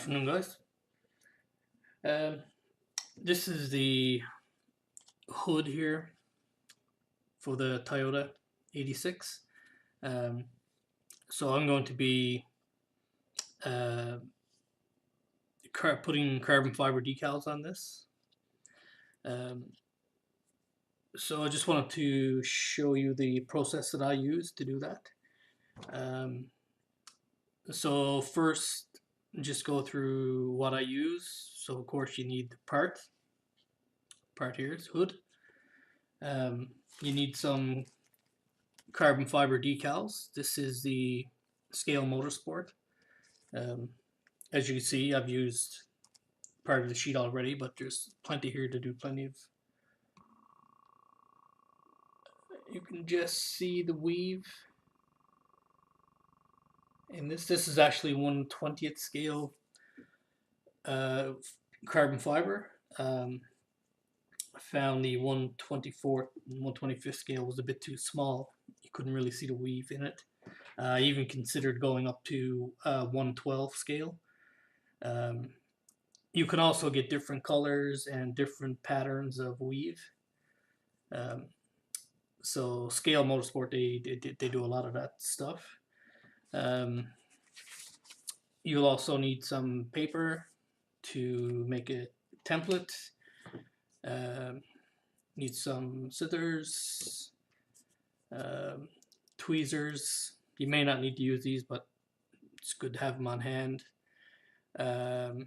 Afternoon, guys. Um, this is the hood here for the Toyota 86. Um, so I'm going to be uh, putting carbon fiber decals on this. Um, so I just wanted to show you the process that I use to do that. Um, so first, just go through what I use. So of course you need the part here is hood. You need some carbon fiber decals. This is the Scale Motorsport. Um, as you can see, I've used part of the sheet already, but there's plenty here to do plenty of. You can just see the weave in this. This is actually 1/20th scale carbon fiber. I found the 1/24th and 1/25th scale was a bit too small. You couldn't really see the weave in it. I even considered going up to 1/12 scale. You can also get different colors and different patterns of weave. Um, so Scale Motorsport, they do a lot of that stuff. You'll also need some paper to make a template. Need some scissors, tweezers. You may not need to use these, but it's good to have them on hand. Of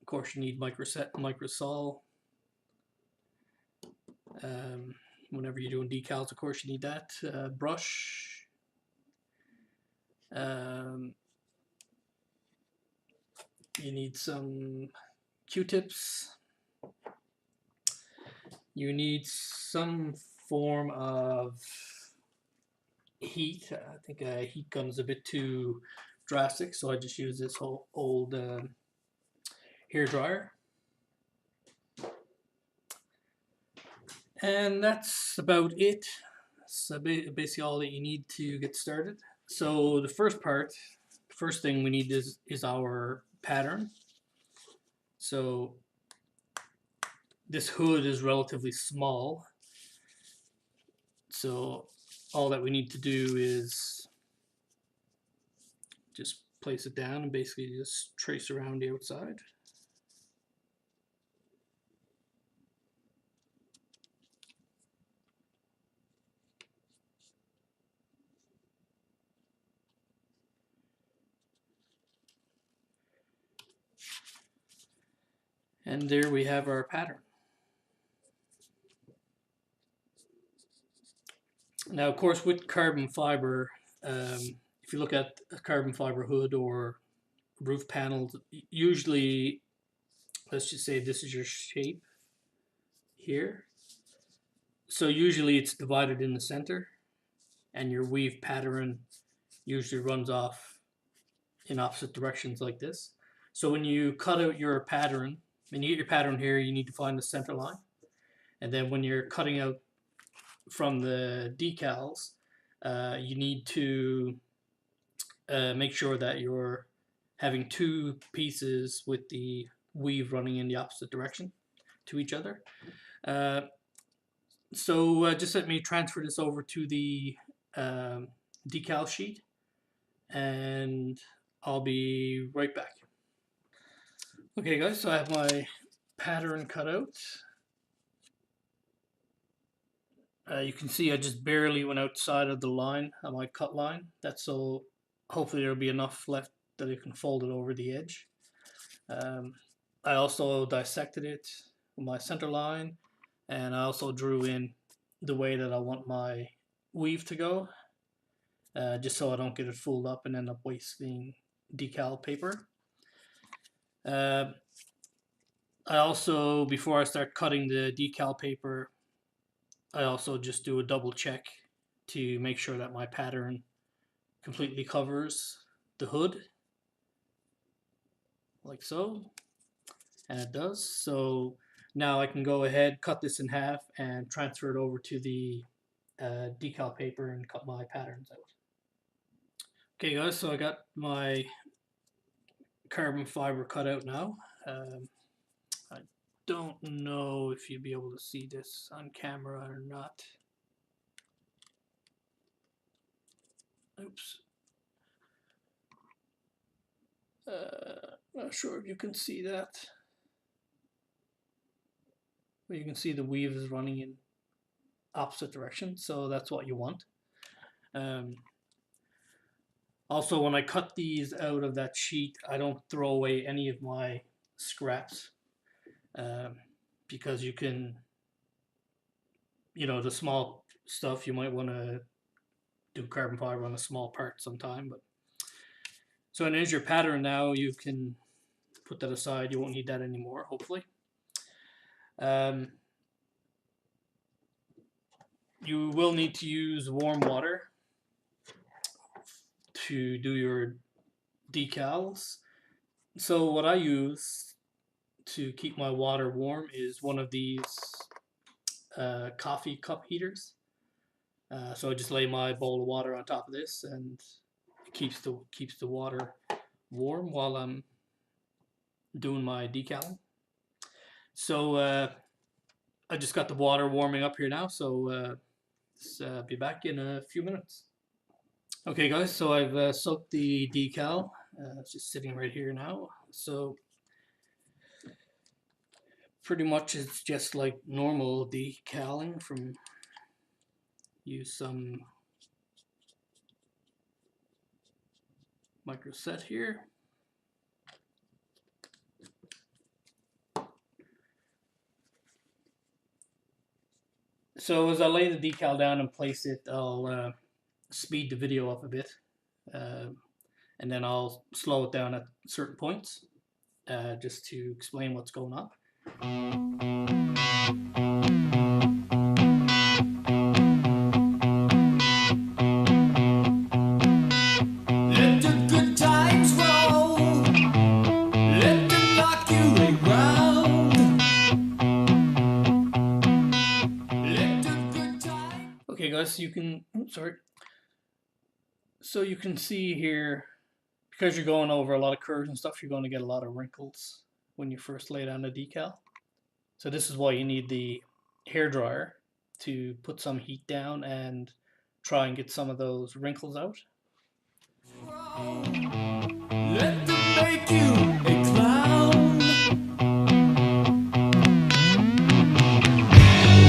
course, you need microsol. Whenever you're doing decals, of course, you need that. Brush. You need some Q-tips. You need some form of heat. I think a heat gun is a bit too drastic, so I just use this whole old hair dryer. And that's about it. That's basically all that you need to get started. So the first thing we need is our pattern. So this hood is relatively small. So all that we need to do is just place it down and basically just trace around the outside. And there we have our pattern. Now, of course, with carbon fiber, if you look at a carbon fiber hood or roof panels, usually, let's just say this is your shape here. So usually it's divided in the center, and your weave pattern usually runs off in opposite directions like this. So when you cut out your pattern, when you get your pattern here, you need to find the center line. And then when you're cutting out from the decals, you need to make sure that you're having two pieces with the weave running in the opposite direction to each other. So just let me transfer this over to the decal sheet, and I'll be right back. Okay guys, so I have my pattern cut out. You can see I just barely went outside of the line, of my cut line. That's so hopefully there'll be enough left that you can fold it over the edge. I also dissected it with my center line, and I also drew in the way that I want my weave to go, just so I don't get it fooled up and end up wasting decal paper. I also, before I start cutting the decal paper, I also just do a double check to make sure that my pattern completely covers the hood, like so, and it does. So now I can go ahead, cut this in half, and transfer it over to the decal paper and cut my patterns out. Okay guys, so I got my carbon fiber cutout now. I don't know if you'll be able to see this on camera or not. Oops. Not sure if you can see that. But you can see the weave is running in opposite direction, so that's what you want. Also, when I cut these out of that sheet, I don't throw away any of my scraps, because you can, the small stuff, you might want to do carbon fiber on a small part sometime. But so, and there's your pattern now. You can put that aside. You won't need that anymore, hopefully. You will need to use warm water to do your decals. So what I use to keep my water warm is one of these coffee cup heaters. So I just lay my bowl of water on top of this, and it keeps the water warm while I'm doing my decal. So I just got the water warming up here now, so be back in a few minutes. Okay guys, so I've soaked the decal. It's just sitting right here now. So pretty much it's just like normal decaling. Use some micro set here. So as I lay the decal down and place it, I'll speed the video up a bit, and then I'll slow it down at certain points, just to explain what's going on. Let the good times roll, let them rock you around. Let the good times. Okay guys, so you can, so you can see here, because you're going over a lot of curves and stuff, you're going to get a lot of wrinkles when you first lay down the decal. So this is why you need the hairdryer to put some heat down and try and get some of those wrinkles out. Let them make you a clown.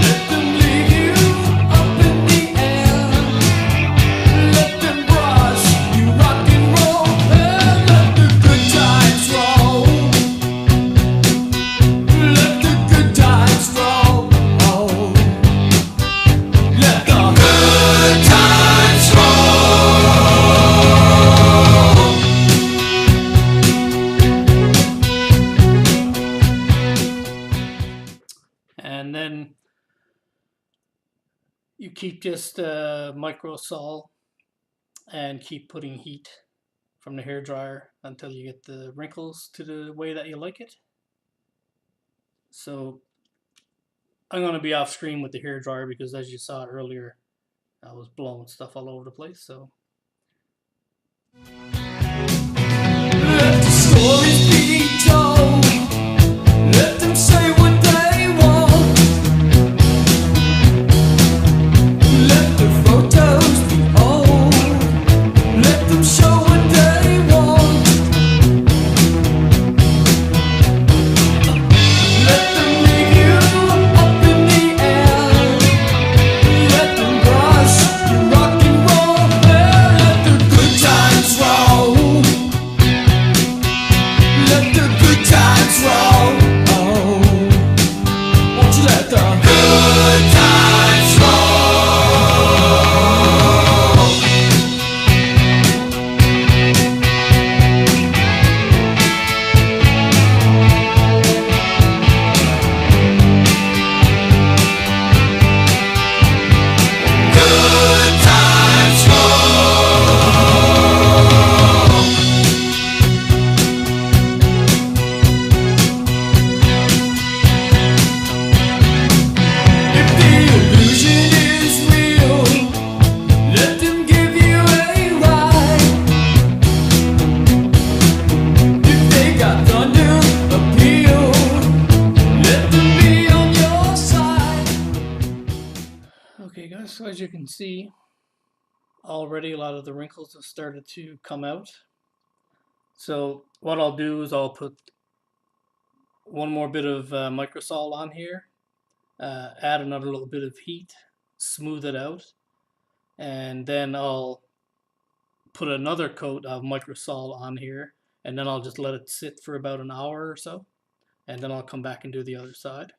Let them leave you up in the air. Let them brush you rock and roll. And let the good times roll. Let the good times roll. Let the good times roll. And then you keep just micro sol and keep putting heat from the hairdryer until you get the wrinkles to the way that you like it. So I'm going to be off screen with the hairdryer because, as you saw earlier, I was blowing stuff all over the place. So let the stories be told. Let them say what they want. Let the photos be old. Let them show what they want. Let them leave you up in the air. Let them brush you rock and roll. Let the good times roll. Okay guys, so as you can see, already a lot of the wrinkles have started to come out. So what I'll do is I'll put one more bit of microsol on here, add another little bit of heat, smooth it out, and then I'll put another coat of microsol on here, and then I'll just let it sit for about an hour or so, and then I'll come back and do the other side.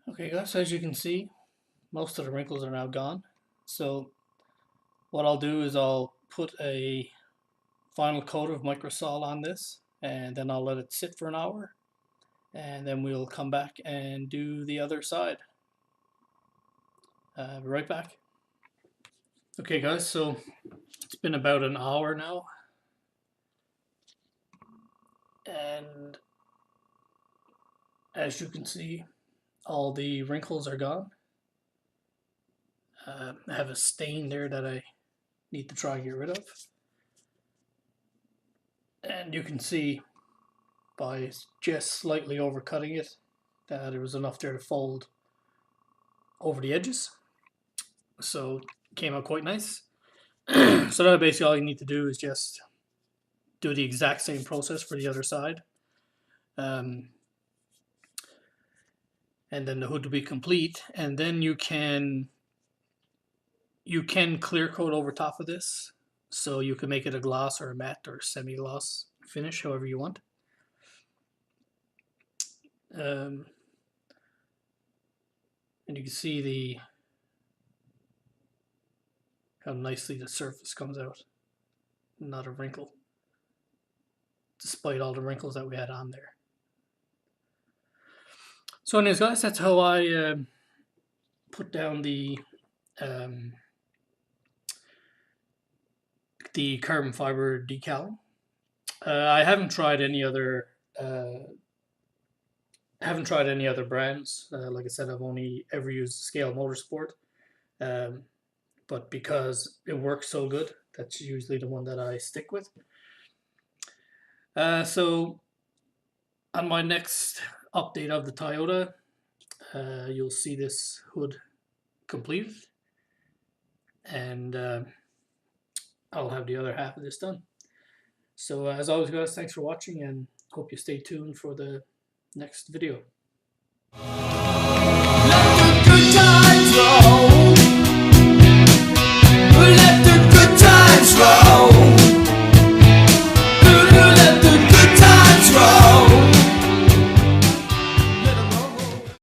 Okay guys, as you can see, most of the wrinkles are now gone. So what I'll do is I'll put a final coat of microsol on this, and then I'll let it sit for an hour, and then we'll come back and do the other side. Be right back. Okay guys, so it's been about an hour now, and as you can see, all the wrinkles are gone. I have a stain there that I need to try and get rid of. And you can see by just slightly overcutting it that there was enough there to fold over the edges. So it came out quite nice. So now basically all you need to do is just do the exact same process for the other side. And then the hood will be complete, and then you can clear coat over top of this, so you can make it a gloss or a matte or semi-gloss finish, however you want. And you can see how nicely the surface comes out. Not a wrinkle, despite all the wrinkles that we had on there. So anyways guys, that's how I put down the carbon fiber decal. I haven't tried any other brands. Like I said, I've only ever used Scale Motorsport, but because it works so good, that's usually the one that I stick with. So on my next update of the Toyota, you'll see this hood completed, and I'll have the other half of this done. So as always guys, thanks for watching, and hope you stay tuned for the next video.